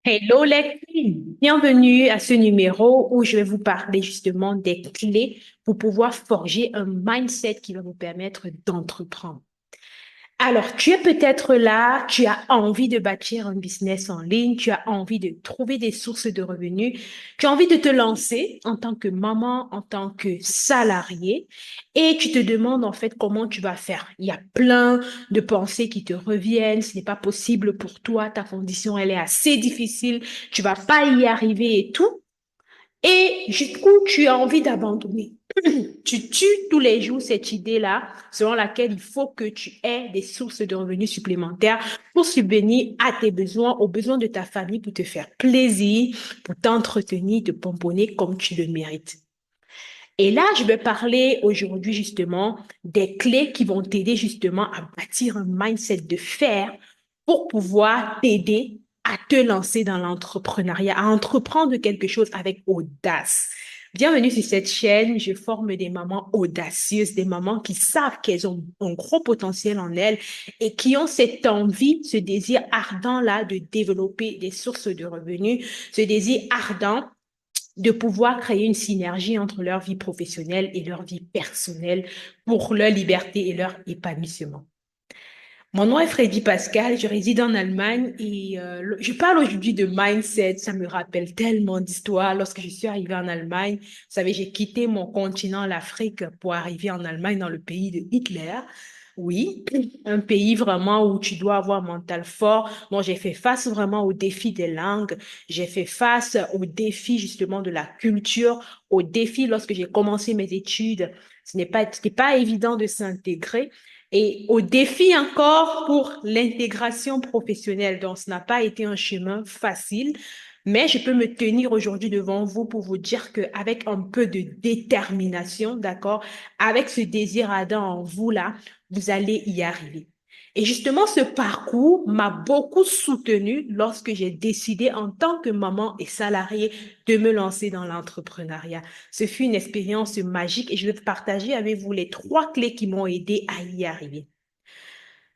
Hello les filles, bienvenue à ce numéro où je vais vous parler justement des clés pour pouvoir forger un mindset qui va vous permettre d'entreprendre. Alors, tu es peut-être là, tu as envie de bâtir un business en ligne, tu as envie de trouver des sources de revenus, tu as envie de te lancer en tant que maman, en tant que salarié, et tu te demandes en fait comment tu vas faire. Il y a plein de pensées qui te reviennent, ce n'est pas possible pour toi, ta condition elle est assez difficile, tu vas pas y arriver et tout. Et du coup, tu as envie d'abandonner. Tu tues tous les jours cette idée-là, selon laquelle il faut que tu aies des sources de revenus supplémentaires pour subvenir à tes besoins, aux besoins de ta famille, pour te faire plaisir, pour t'entretenir, te pomponner comme tu le mérites. Et là, je vais parler aujourd'hui justement des clés qui vont t'aider justement à bâtir un mindset de fer pour pouvoir t'aider à te lancer dans l'entrepreneuriat, à entreprendre quelque chose avec audace. Bienvenue sur cette chaîne. Je forme des mamans audacieuses, des mamans qui savent qu'elles ont un gros potentiel en elles et qui ont cette envie, ce désir ardent-là de développer des sources de revenus, ce désir ardent de pouvoir créer une synergie entre leur vie professionnelle et leur vie personnelle pour leur liberté et leur épanouissement. Mon nom est Freddy Pascal, je réside en Allemagne et je parle aujourd'hui de mindset. Ça me rappelle tellement d'histoires. Lorsque je suis arrivée en Allemagne, vous savez, j'ai quitté mon continent, l'Afrique, pour arriver en Allemagne, dans le pays de Hitler. Oui, un pays vraiment où tu dois avoir un mental fort. Bon, j'ai fait face vraiment au défi des langues. J'ai fait face au défi justement de la culture, au défi lorsque j'ai commencé mes études. C'était pas évident de s'intégrer. Et au défi encore pour l'intégration professionnelle. Donc, ce n'a pas été un chemin facile, mais je peux me tenir aujourd'hui devant vous pour vous dire qu'avec un peu de détermination, d'accord, avec ce désir ardent en vous là, vous allez y arriver. Et justement, ce parcours m'a beaucoup soutenue lorsque j'ai décidé en tant que maman et salariée de me lancer dans l'entrepreneuriat. Ce fut une expérience magique et je vais partager avec vous les trois clés qui m'ont aidé à y arriver.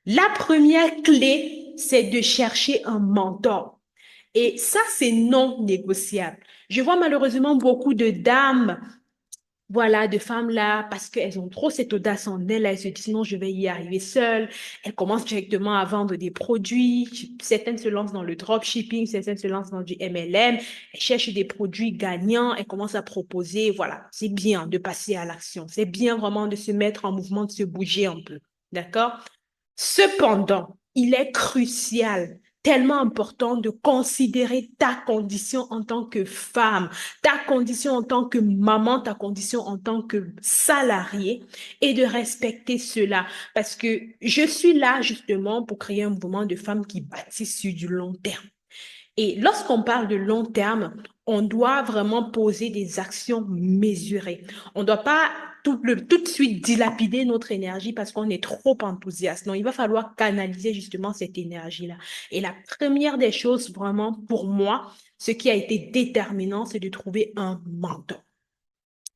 La première clé, c'est de chercher un mentor. Et ça, c'est non négociable. Je vois malheureusement beaucoup de dames, voilà, de femmes là, parce qu'elles ont trop cette audace en elles, elles se disent non, je vais y arriver seule. Elles commencent directement à vendre des produits. Certaines se lancent dans le dropshipping, certaines se lancent dans du MLM. Elles cherchent des produits gagnants, elles commencent à proposer. Voilà, c'est bien de passer à l'action. C'est bien vraiment de se mettre en mouvement, de se bouger un peu. D'accord? Cependant, il est crucial, tellement important de considérer ta condition en tant que femme, ta condition en tant que maman, ta condition en tant que salarié et de respecter cela. Parce que je suis là justement pour créer un mouvement de femmes qui bâtissent sur du long terme. Et lorsqu'on parle de long terme, on doit vraiment poser des actions mesurées. On ne doit pas tout de suite dilapider notre énergie parce qu'on est trop enthousiaste. Non, il va falloir canaliser justement cette énergie-là. Et la première des choses, vraiment, pour moi, ce qui a été déterminant, c'est de trouver un mentor.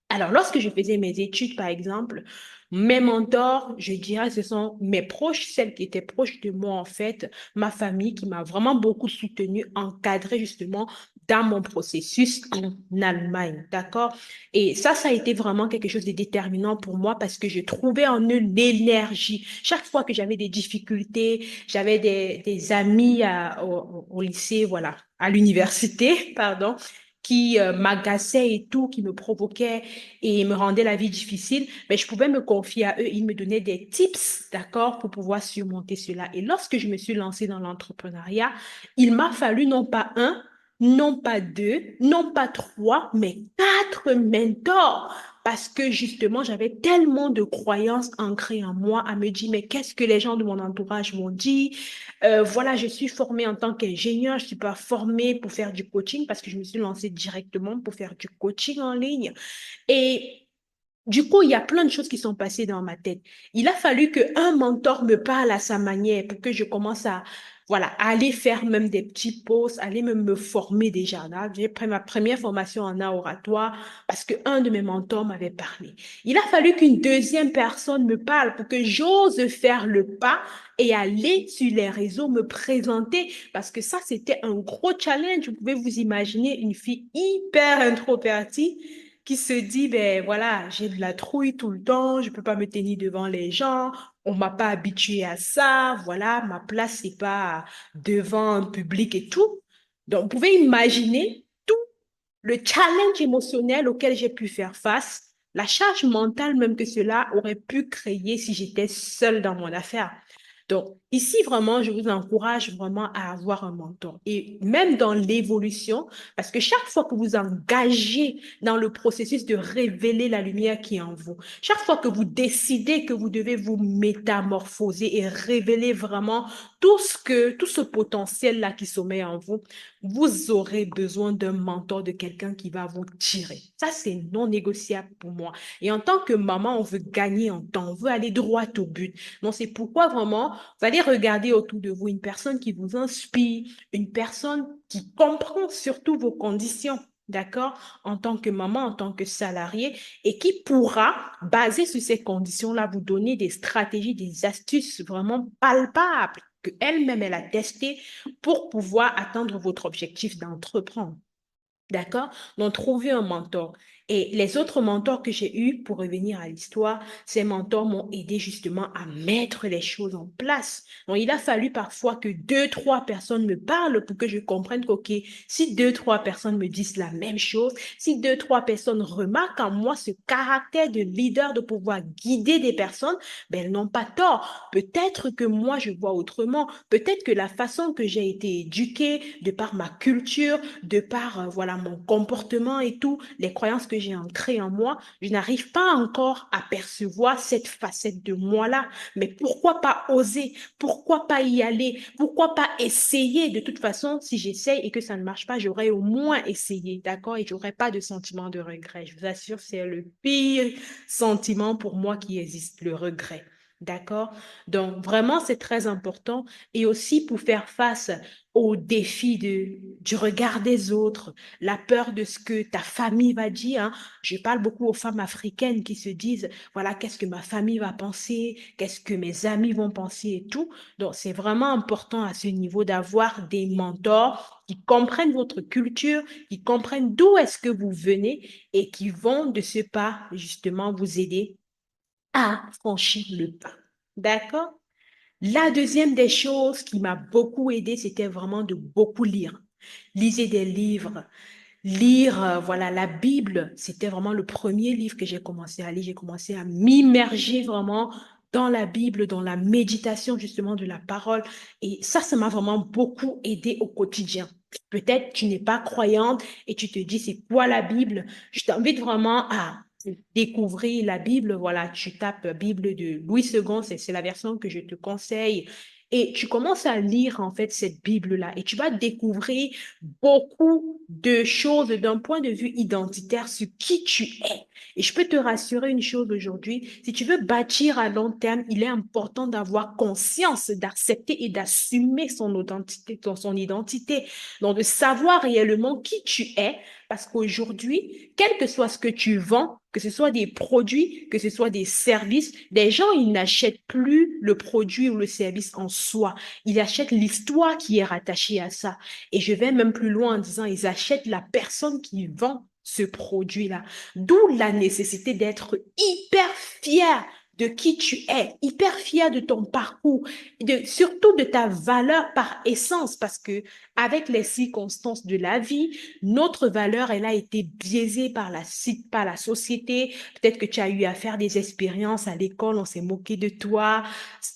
Alors, lorsque je faisais mes études, par exemple, mes mentors, je dirais, ce sont mes proches, celles qui étaient proches de moi, en fait, ma famille qui m'a vraiment beaucoup soutenue, encadrée justement dans mon processus en Allemagne, d'accord? Et ça a été vraiment quelque chose de déterminant pour moi parce que je trouvais en eux l'énergie. Chaque fois que j'avais des difficultés, j'avais des amis au lycée, voilà, à l'université, pardon, qui m'agaçaient et tout, qui me provoquaient et me rendaient la vie difficile, mais je pouvais me confier à eux. Ils me donnaient des tips, d'accord, pour pouvoir surmonter cela. Et lorsque je me suis lancée dans l'entrepreneuriat, il m'a fallu non pas un, non pas deux, non pas trois, mais quatre mentors. Parce que justement, j'avais tellement de croyances ancrées en moi à me dire, mais qu'est-ce que les gens de mon entourage m'ont dit? Voilà, je suis formée en tant qu'ingénieur, je ne suis pas formée pour faire du coaching parce que je me suis lancée directement pour faire du coaching en ligne. Et du coup, il y a plein de choses qui sont passées dans ma tête. Il a fallu qu'un mentor me parle à sa manière pour que je commence voilà, aller faire même des petits posts, aller même me former déjà. Là, j'ai pris ma première formation en art oratoire parce qu'un de mes mentors m'avait parlé. Il a fallu qu'une deuxième personne me parle pour que j'ose faire le pas et aller sur les réseaux me présenter parce que ça, c'était un gros challenge. Vous pouvez vous imaginer une fille hyper introvertie qui se dit, ben voilà, j'ai de la trouille tout le temps, je peux pas me tenir devant les gens, on m'a pas habitué à ça, voilà, ma place c'est pas devant un public et tout. Donc, vous pouvez imaginer tout le challenge émotionnel auquel j'ai pu faire face, la charge mentale même que cela aurait pu créer si j'étais seule dans mon affaire. Donc, ici, vraiment, je vous encourage vraiment à avoir un mentor. Et même dans l'évolution, parce que chaque fois que vous engagez dans le processus de révéler la lumière qui est en vous, chaque fois que vous décidez que vous devez vous métamorphoser et révéler vraiment tout ce potentiel-là qui sommeille en vous, vous aurez besoin d'un mentor, de quelqu'un qui va vous tirer. Ça, c'est non négociable pour moi. Et en tant que maman, on veut gagner en temps, on veut aller droit au but. Donc, c'est pourquoi vraiment, vous allez regarder autour de vous une personne qui vous inspire, une personne qui comprend surtout vos conditions. D'accord? En tant que maman, en tant que salarié, et qui pourra, basé sur ces conditions-là, vous donner des stratégies, des astuces vraiment palpables que elle-même, elle a testées pour pouvoir atteindre votre objectif d'entreprendre. D'accord? Donc, trouver un mentor. Et les autres mentors que j'ai eus, pour revenir à l'histoire, ces mentors m'ont aidé justement à mettre les choses en place. Donc, il a fallu parfois que deux, trois personnes me parlent pour que je comprenne que, OK, si deux, trois personnes me disent la même chose, si deux, trois personnes remarquent en moi ce caractère de leader de pouvoir guider des personnes, ben, elles n'ont pas tort. Peut-être que moi, je vois autrement. Peut-être que la façon que j'ai été éduquée, de par ma culture, de par voilà mon comportement et tout, les croyances que j'ai ancrées en moi, je n'arrive pas encore à percevoir cette facette de moi-là. Mais pourquoi pas oser? Pourquoi pas y aller? Pourquoi pas essayer? De toute façon, si j'essaye et que ça ne marche pas, j'aurais au moins essayé, d'accord? Et j'aurais pas de sentiment de regret. Je vous assure, c'est le pire sentiment pour moi qui existe, le regret. D'accord? Donc, vraiment, c'est très important. Et aussi pour faire face au défi du regard des autres, la peur de ce que ta famille va dire, hein. Je parle beaucoup aux femmes africaines qui se disent, voilà, qu'est-ce que ma famille va penser, qu'est-ce que mes amis vont penser et tout. Donc, c'est vraiment important à ce niveau d'avoir des mentors qui comprennent votre culture, qui comprennent d'où est-ce que vous venez et qui vont de ce pas, justement, vous aider à franchir le pas. D'accord? La deuxième des choses qui m'a beaucoup aidé, c'était vraiment de beaucoup lire. Lisez des livres, lire, voilà, la Bible, c'était vraiment le premier livre que j'ai commencé à lire. J'ai commencé à m'immerger vraiment dans la Bible, dans la méditation justement de la parole. Et ça m'a vraiment beaucoup aidé au quotidien. Peut-être tu n'es pas croyante et tu te dis, c'est quoi la Bible? Je t'invite vraiment à découvrir la Bible. Voilà, tu tapes Bible de Louis II, c'est la version que je te conseille. Et tu commences à lire en fait cette Bible-là et tu vas découvrir beaucoup de choses d'un point de vue identitaire sur qui tu es. Et je peux te rassurer une chose aujourd'hui, si tu veux bâtir à long terme, il est important d'avoir conscience, d'accepter et d'assumer son identité, son identité. Donc, de savoir réellement qui tu es, parce qu'aujourd'hui, quel que soit ce que tu vends, que ce soit des produits, que ce soit des services, les gens, ils n'achètent plus le produit ou le service en soi. Ils achètent l'histoire qui est rattachée à ça. Et je vais même plus loin en disant, ils achètent la personne qui vend ce produit-là. D'où la nécessité d'être hyper fier de qui tu es, hyper fier de ton parcours, surtout de ta valeur par essence, parce que avec les circonstances de la vie, notre valeur, elle a été biaisée par la société. Peut-être que tu as eu à faire des expériences à l'école, on s'est moqué de toi,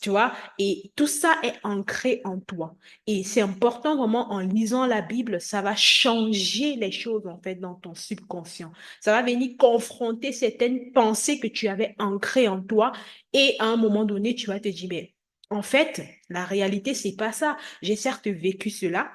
tu vois, et tout ça est ancré en toi. Et c'est important vraiment en lisant la Bible, ça va changer les choses en fait dans ton subconscient. Ça va venir confronter certaines pensées que tu avais ancrées en toi et à un moment donné, tu vas te dire, mais en fait, la réalité, c'est pas ça. J'ai certes vécu cela,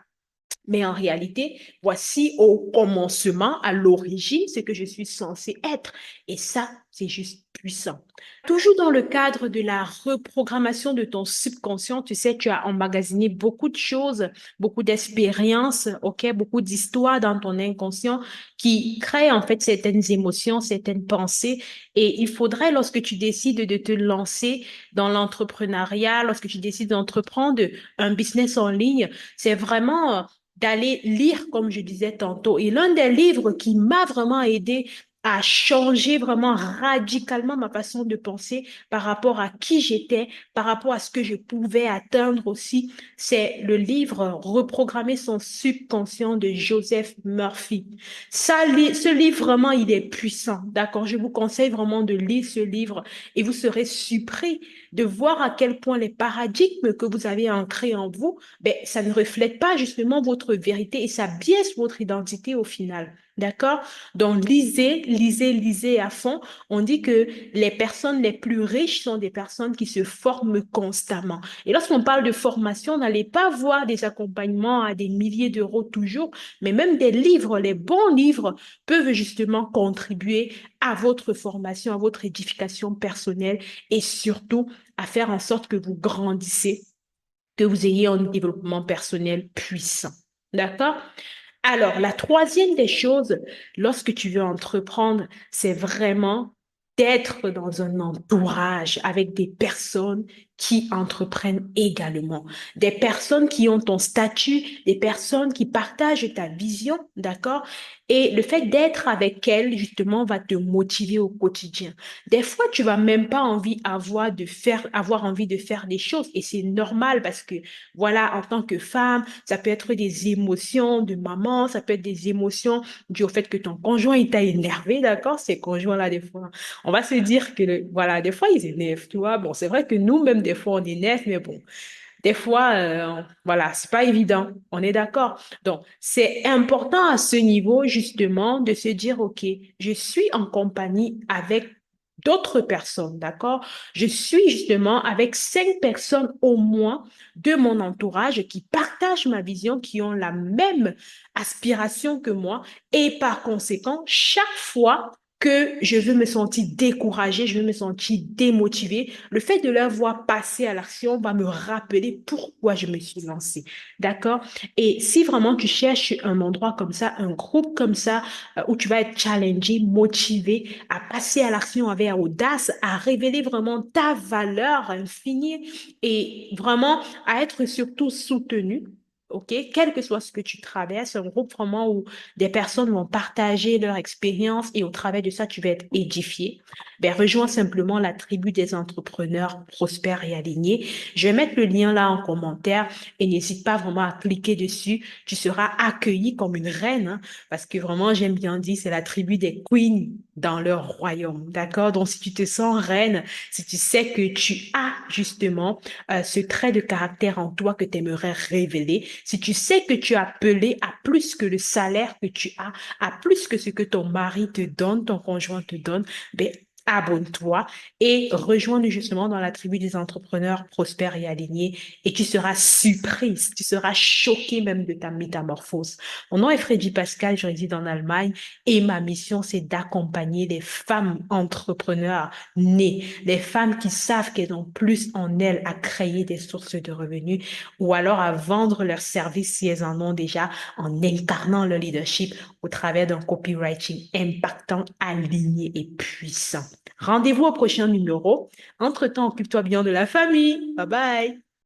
mais en réalité, voici au commencement, à l'origine, ce que je suis censée être. Et ça, c'est juste puissant. Toujours dans le cadre de la reprogrammation de ton subconscient, tu sais, tu as emmagasiné beaucoup de choses, beaucoup d'expériences, ok, beaucoup d'histoires dans ton inconscient qui créent en fait certaines émotions, certaines pensées. Et il faudrait, lorsque tu décides de te lancer dans l'entrepreneuriat, lorsque tu décides d'entreprendre un business en ligne, c'est vraiment d'aller lire, comme je disais tantôt. Et l'un des livres qui m'a vraiment aidé à changer vraiment radicalement ma façon de penser par rapport à qui j'étais, par rapport à ce que je pouvais atteindre aussi, c'est le livre Reprogrammer son subconscient de Joseph Murphy. Ce livre, vraiment, il est puissant, d'accord? Je vous conseille vraiment de lire ce livre et vous serez surpris de voir à quel point les paradigmes que vous avez ancrés en vous, ben, ça ne reflète pas justement votre vérité et ça biaise votre identité au final. D'accord? Donc, lisez à fond. On dit que les personnes les plus riches sont des personnes qui se forment constamment. Et lorsqu'on parle de formation, n'allez pas voir des accompagnements à des milliers d'euros toujours, mais même des livres, les bons livres peuvent justement contribuer à votre formation, à votre édification personnelle et surtout à faire en sorte que vous grandissez, que vous ayez un développement personnel puissant. D'accord? Alors, la troisième des choses, lorsque tu veux entreprendre, c'est vraiment d'être dans un entourage avec des personnes qui entreprennent également, des personnes qui ont ton statut, des personnes qui partagent ta vision, d'accord? Et le fait d'être avec elles, justement, va te motiver au quotidien. Des fois, tu vas même pas avoir envie de faire des choses et c'est normal parce que, voilà, en tant que femme, ça peut être des émotions de maman, ça peut être des émotions dues au fait que ton conjoint, il t'a énervé, d'accord? Ces conjoints-là, des fois, on va se dire que, voilà, des fois, ils énervent, tu vois. Bon, c'est vrai que nous-mêmes, des fois, on énerve, mais bon, des fois, voilà, c'est pas évident. On est d'accord. Donc, c'est important à ce niveau, justement, de se dire, OK, je suis en compagnie avec d'autres personnes, d'accord? Je suis justement avec 5 personnes au moins de mon entourage qui partagent ma vision, qui ont la même aspiration que moi. Et par conséquent, chaque fois que je veux me sentir découragée, je veux me sentir démotivée, le fait de leur voir passer à l'action va me rappeler pourquoi je me suis lancée. D'accord? Et si vraiment tu cherches un endroit comme ça, un groupe comme ça, où tu vas être challengé, motivé à passer à l'action avec audace, à révéler vraiment ta valeur infinie et vraiment à être surtout soutenu. OK? Quel que soit ce que tu traverses, un groupe vraiment où des personnes vont partager leur expérience et au travers de ça, tu vas être édifié. Ben, rejoins simplement la tribu des entrepreneurs prospères et alignés. Je vais mettre le lien là en commentaire et n'hésite pas vraiment à cliquer dessus. Tu seras accueilli comme une reine, hein, parce que vraiment, j'aime bien dire, c'est la tribu des queens dans leur royaume. D'accord? Donc, si tu te sens reine, si tu sais que tu as justement ce trait de caractère en toi que tu aimerais révéler, si tu sais que tu es appelé à plus que le salaire que tu as, à plus que ce que ton mari te donne, ton conjoint te donne, ben, abonne-toi et rejoins-nous justement dans la tribu des entrepreneurs prospères et alignés et tu seras surprise, tu seras choqué même de ta métamorphose. Mon nom est Freddy Pascal, je réside en Allemagne et ma mission c'est d'accompagner les femmes entrepreneurs nées, les femmes qui savent qu'elles ont plus en elles à créer des sources de revenus ou alors à vendre leurs services si elles en ont déjà en incarnant le leadership au travers d'un copywriting impactant, aligné et puissant. Rendez-vous au prochain numéro. Entre-temps, occupe-toi bien de la famille. Bye bye.